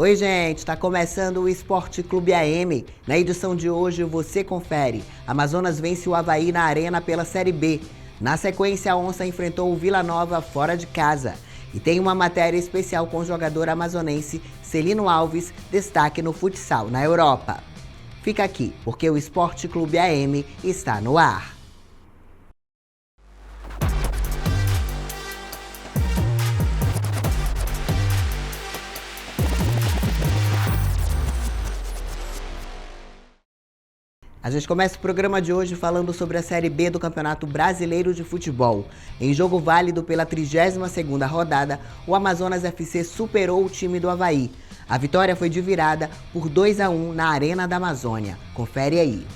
Oi gente, está começando o Esporte Clube AM. Na edição de hoje você confere. Amazonas vence o Avaí na Arena pela Série B. Na sequência, a Onça enfrentou o Vila Nova fora de casa. E tem uma matéria especial com o jogador amazonense Celino Alves, destaque no futsal na Europa. Fica aqui, porque o Esporte Clube AM está no ar. A gente começa o programa de hoje falando sobre a Série B do Campeonato Brasileiro de Futebol. Em jogo válido pela 32ª rodada, o Amazonas FC superou o time do Avaí. A vitória foi de virada por 2-1 na Arena da Amazônia. Confere aí.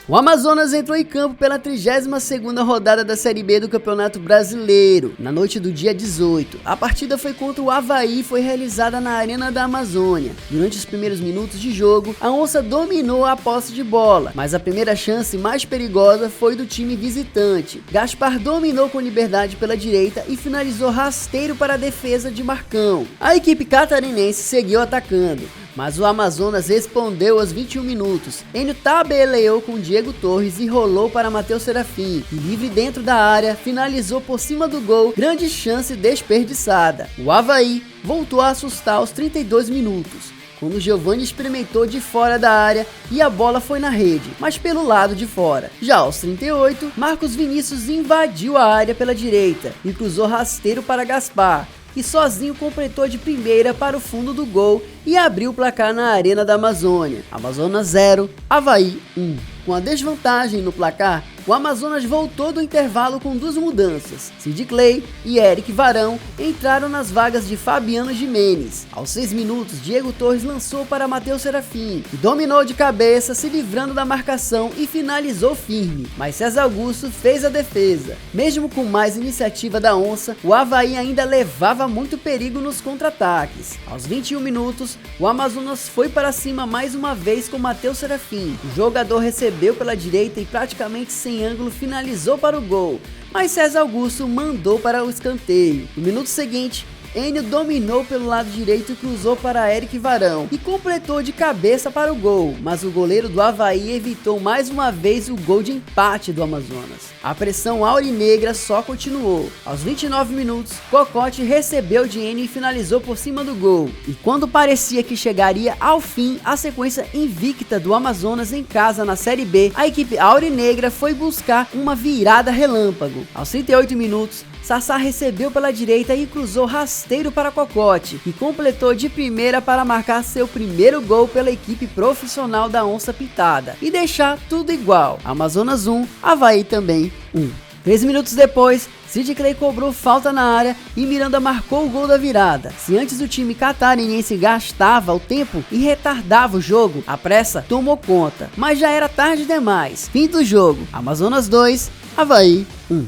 O Amazonas entrou em campo pela 32ª rodada da Série B do Campeonato Brasileiro, na noite do dia 18. A partida foi contra o Avaí e foi realizada na Arena da Amazônia. Durante os primeiros minutos de jogo, a Onça dominou a posse de bola, mas a primeira chance mais perigosa foi do time visitante. Gaspar dominou com liberdade pela direita e finalizou rasteiro para a defesa de Marcão. A equipe catarinense seguiu atacando, mas o Amazonas respondeu aos 21 minutos. Enio tabeleou com Diego Torres e rolou para Matheus Serafim, que livre dentro da área, finalizou por cima do gol, grande chance desperdiçada. O Avaí voltou a assustar aos 32 minutos, quando Giovani experimentou de fora da área e a bola foi na rede, mas pelo lado de fora. Já aos 38, Marcos Vinícius invadiu a área pela direita e cruzou rasteiro para Gaspar, que sozinho completou de primeira para o fundo do gol e abriu o placar na Arena da Amazônia. Amazonas 0, Avaí 1. Com a desvantagem no placar, o Amazonas voltou do intervalo com duas mudanças. Sid Clay e Eric Varão entraram nas vagas de Fabiano Jimenez. Aos 6 minutos, Diego Torres lançou para Matheus Serafim, que dominou de cabeça, se livrando da marcação e finalizou firme. Mas César Augusto fez a defesa. Mesmo com mais iniciativa da Onça, o Avaí ainda levava muito perigo nos contra-ataques. Aos 21 minutos, o Amazonas foi para cima mais uma vez com Matheus Serafim. O jogador recebeu pela direita e praticamente sem ângulo finalizou para o gol, mas César Augusto mandou para o escanteio. No minuto seguinte, Enio dominou pelo lado direito e cruzou para Eric Varão e completou de cabeça para o gol, mas o goleiro do Avaí evitou mais uma vez o gol de empate do Amazonas. A pressão aurinegra só continuou. Aos 29 minutos, Cocote recebeu de Enio e finalizou por cima do gol. E quando parecia que chegaria ao fim a sequência invicta do Amazonas em casa na Série B, a equipe aurinegra foi buscar uma virada relâmpago. Aos 38 minutos, Sassá recebeu pela direita e cruzou rasteiro para Cocote, que completou de primeira para marcar seu primeiro gol pela equipe profissional da Onça Pintada e deixar tudo igual. Amazonas 1, Avaí também 1. 3 minutos depois, Sid Clay cobrou falta na área e Miranda marcou o gol da virada. Se antes o time catarinense gastava o tempo e retardava o jogo, a pressa tomou conta, mas já era tarde demais. Fim do jogo, Amazonas 2, Avaí 1.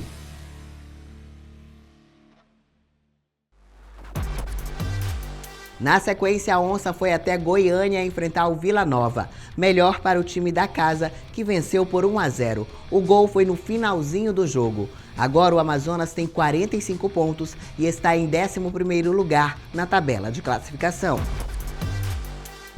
Na sequência, a Onça foi até Goiânia enfrentar o Vila Nova. Melhor para o time da casa, que venceu por 1-0. O gol foi no finalzinho do jogo. Agora o Amazonas tem 45 pontos e está em 11º lugar na tabela de classificação.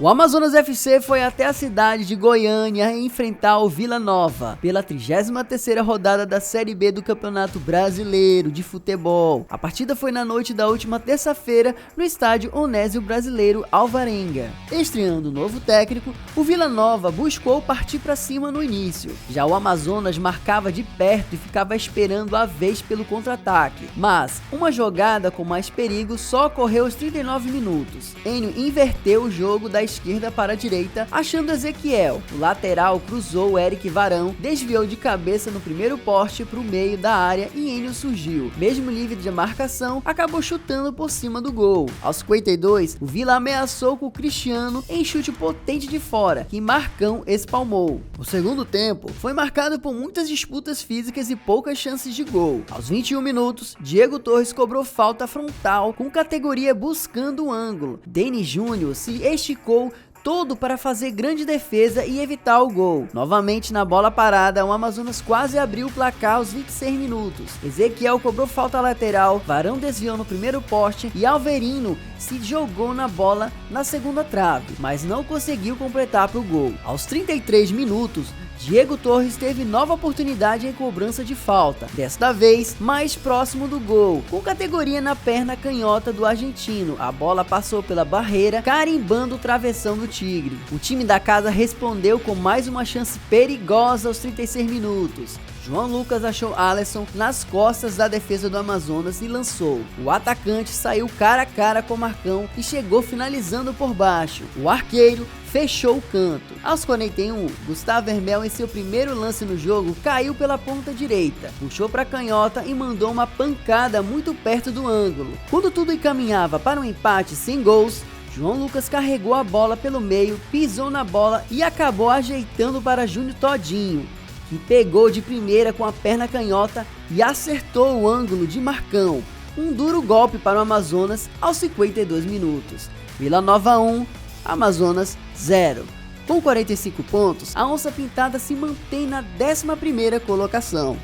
O Amazonas FC foi até a cidade de Goiânia enfrentar o Vila Nova pela 33ª rodada da Série B do Campeonato Brasileiro de Futebol. A partida foi na noite da última terça-feira no estádio Onésio Brasileiro Alvarenga. Estreando o novo técnico, o Vila Nova buscou partir para cima no início. Já o Amazonas marcava de perto e ficava esperando a vez pelo contra-ataque. Mas uma jogada com mais perigo só ocorreu aos 39 minutos. Enio inverteu o jogo da esquerda para a direita, achando Ezequiel. O lateral cruzou Eric Varão, desviou de cabeça no primeiro poste para o meio da área e Enio surgiu. Mesmo livre de marcação, acabou chutando por cima do gol. Aos 52, o Vila ameaçou com o Cristiano em chute potente de fora, que Marcão espalmou. O segundo tempo foi marcado por muitas disputas físicas e poucas chances de gol. Aos 21 minutos, Diego Torres cobrou falta frontal com categoria buscando o ângulo. Denis Júnior se esticou, todo para fazer grande defesa e evitar o gol. Novamente na bola parada, o Amazonas quase abriu o placar aos 26 minutos. Ezequiel cobrou falta lateral, Varão desviou no primeiro poste e Alverino se jogou na bola na segunda trave, mas não conseguiu completar para o gol. Aos 33 minutos, Diego Torres teve nova oportunidade em cobrança de falta, desta vez mais próximo do gol, com categoria na perna canhota do argentino. A bola passou pela barreira, carimbando o travessão do Tigre. O time da casa respondeu com mais uma chance perigosa aos 36 minutos. João Lucas achou Alisson nas costas da defesa do Amazonas e lançou. O atacante saiu cara a cara com Marcão e chegou finalizando por baixo. O arqueiro fechou o canto. Aos 41, Gustavo Hermel, em seu primeiro lance no jogo, caiu pela ponta direita, puxou para a canhota e mandou uma pancada muito perto do ângulo. Quando tudo encaminhava para um empate sem gols, João Lucas carregou a bola pelo meio, pisou na bola e acabou ajeitando para Júnior Todinho, que pegou de primeira com a perna canhota e acertou o ângulo de Marcão. Um duro golpe para o Amazonas aos 52 minutos. Vila Nova 1, Amazonas 0. Com 45 pontos, a Onça Pintada se mantém na 11ª colocação.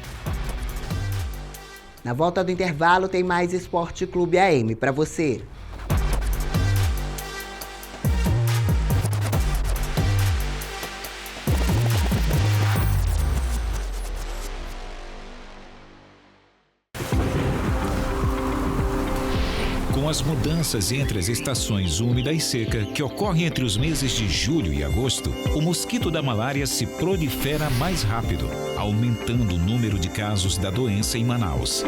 Na volta do intervalo tem mais Esporte Clube AM para você. Com as mudanças entre as estações úmida e seca que ocorrem entre os meses de julho e agosto, o mosquito da malária se prolifera mais rápido, aumentando o número de casos da doença em Manaus.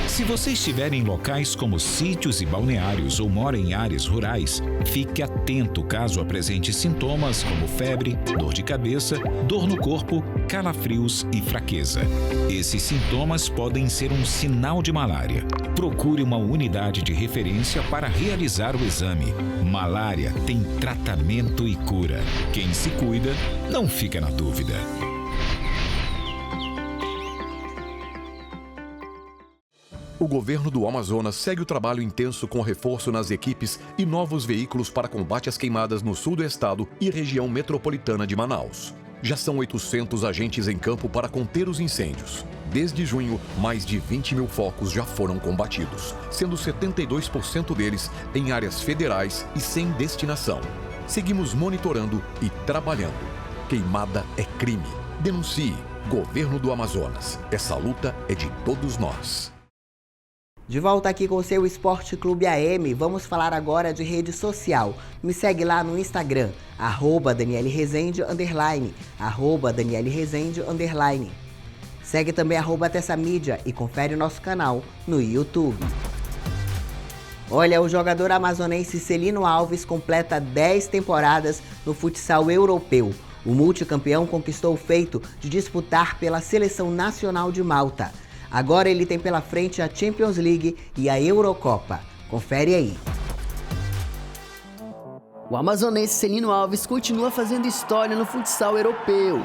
Se você estiver em locais como sítios e balneários ou mora em áreas rurais, fique atento caso apresente sintomas como febre, dor de cabeça, dor no corpo, calafrios e fraqueza. Esses sintomas podem ser um sinal de malária. Procure uma unidade de referência para realizar o exame. Malária tem tratamento e cura. Quem se cuida, não fica na dúvida. O governo do Amazonas segue o trabalho intenso com reforço nas equipes e novos veículos para combate às queimadas no sul do estado e região metropolitana de Manaus. Já são 800 agentes em campo para conter os incêndios. Desde junho, mais de 20 mil focos já foram combatidos, sendo 72% deles em áreas federais e sem destinação. Seguimos monitorando e trabalhando. Queimada é crime. Denuncie. Governo do Amazonas. Essa luta é de todos nós. De volta aqui com o seu Esporte Clube AM, vamos falar agora de rede social. Me segue lá no Instagram, @DanieleRezende_, @DanieleRezende_. Segue também @TessaMídia e confere o nosso canal no YouTube. Olha, o jogador amazonense Celino Alves completa 10 temporadas no futsal europeu. O multicampeão conquistou o feito de disputar pela Seleção Nacional de Malta. Agora ele tem pela frente a Champions League e a Eurocopa. Confere aí. O amazonense Celino Alves continua fazendo história no futsal europeu.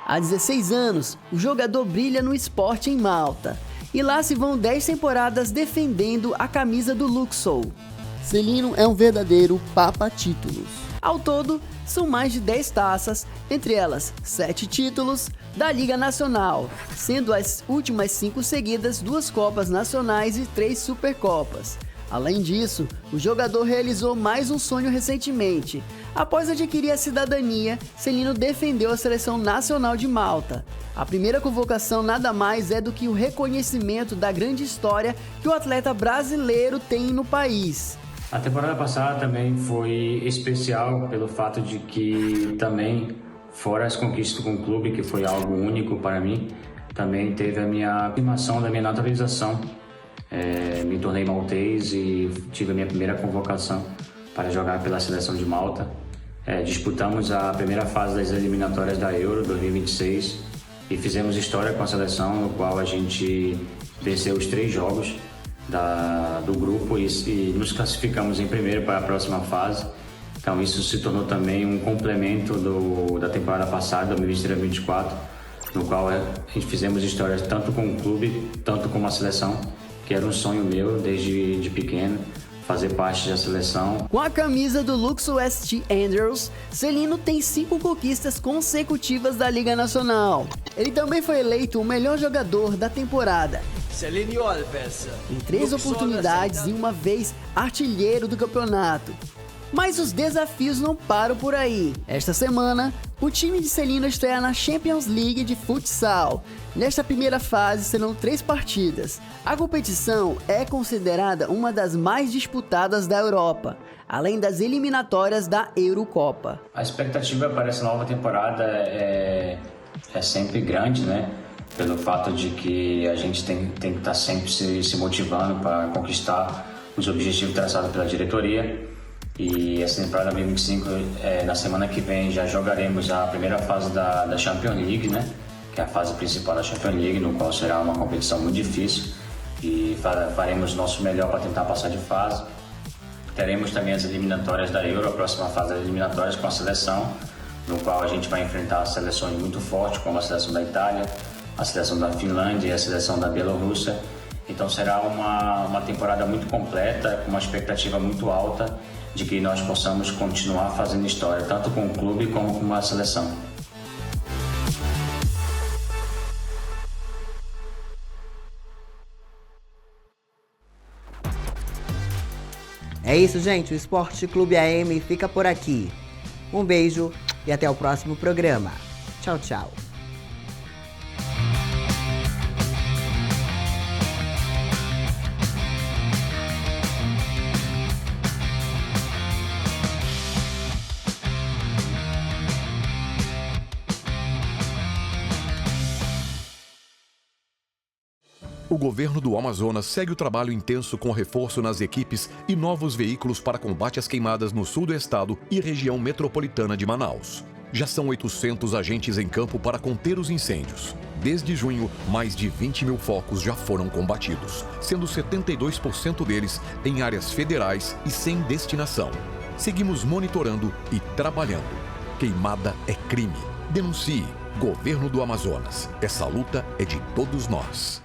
Há 16 anos, o jogador brilha no esporte em Malta. E lá se vão 10 temporadas defendendo a camisa do Luxol. Celino é um verdadeiro papa-títulos. Ao todo, são mais de 10 taças, entre elas 7 títulos da Liga Nacional, sendo as últimas 5 seguidas 2 Copas Nacionais e 3 Supercopas. Além disso, o jogador realizou mais um sonho recentemente. Após adquirir a cidadania, Celino defendeu a Seleção Nacional de Malta. A primeira convocação nada mais é do que o reconhecimento da grande história que o atleta brasileiro tem no país. A temporada passada também foi especial pelo fato de que também, fora as conquistas com o clube, que foi algo único para mim, também teve a minha afirmação da minha naturalização. Me tornei maltês e tive a minha primeira convocação para jogar pela Seleção de Malta. Disputamos a primeira fase das eliminatórias da Euro 2026 e fizemos história com a seleção, no qual a gente venceu os 3 jogos do grupo e nos classificamos em primeiro para a próxima fase. Então isso se tornou também um complemento da temporada passada, 2023-2024, no qual a gente fizemos histórias tanto com o clube, tanto com a seleção, que era um sonho meu desde pequeno, fazer parte da seleção. Com a camisa do Luxo ST Andrews, Celino tem 5 conquistas consecutivas da Liga Nacional. Ele também foi eleito o melhor jogador da temporada, Celino Alves, em 3 oportunidades e uma vez artilheiro do campeonato. Mas os desafios não param por aí. Esta semana, o time de Celino estreia na Champions League de futsal. Nesta primeira fase serão 3 partidas. A competição é considerada uma das mais disputadas da Europa, além das eliminatórias da Eurocopa. A expectativa para essa nova temporada é sempre grande, né? Pelo fato de que a gente tem que estar sempre se motivando para conquistar os objetivos traçados pela diretoria. E essa temporada 2025, na semana que vem, já jogaremos a primeira fase da Champions League, né? Que é a fase principal da Champions League, no qual será uma competição muito difícil. E faremos o nosso melhor para tentar passar de fase. Teremos também as eliminatórias da Euro, a próxima fase das eliminatórias com a seleção, no qual a gente vai enfrentar seleções muito fortes, como a seleção da Itália, a seleção da Finlândia e a seleção da Bielorrússia. Então será uma temporada muito completa, com uma expectativa muito alta de que nós possamos continuar fazendo história, tanto com o clube como com a seleção. É isso, gente. O Esporte Clube AM fica por aqui. Um beijo e até o próximo programa. Tchau, tchau. O governo do Amazonas segue o trabalho intenso com reforço nas equipes e novos veículos para combate às queimadas no sul do estado e região metropolitana de Manaus. Já são 800 agentes em campo para conter os incêndios. Desde junho, mais de 20 mil focos já foram combatidos, sendo 72% deles em áreas federais e sem destinação. Seguimos monitorando e trabalhando. Queimada é crime. Denuncie. Governo do Amazonas. Essa luta é de todos nós.